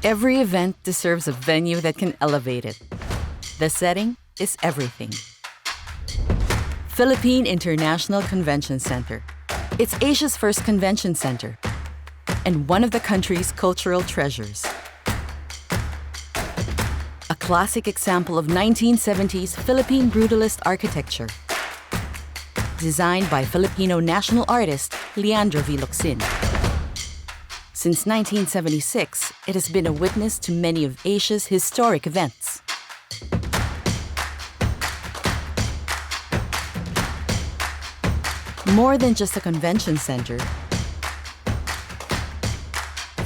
Every event deserves a venue that can elevate it. The setting is everything. Philippine International Convention Center. It's Asia's first convention center and one of the country's cultural treasures. A classic example of 1970s Philippine brutalist architecture, designed by Filipino national artist Leandro V. Locsin. Since 1976, it has been a witness to many of Asia's historic events. More than just a convention center,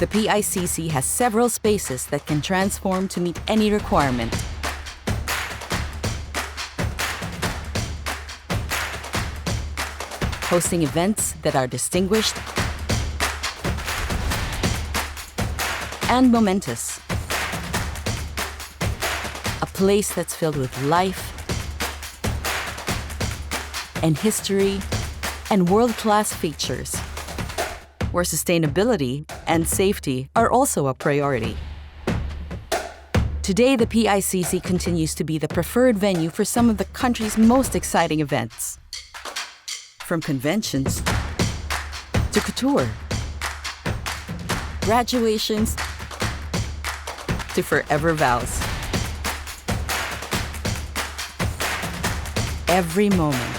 the PICC has several spaces that can transform to meet any requirement. Hosting events that are distinguished and momentous. A place that's filled with life and history and world-class features, where sustainability and safety are also a priority. Today, the PICC continues to be the preferred venue for some of the country's most exciting events. From conventions to couture, graduations to forever vows. Every moment,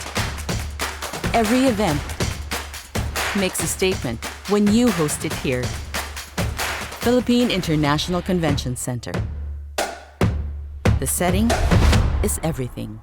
every event makes a statement when you host it here. Philippine International Convention Center. The setting is everything.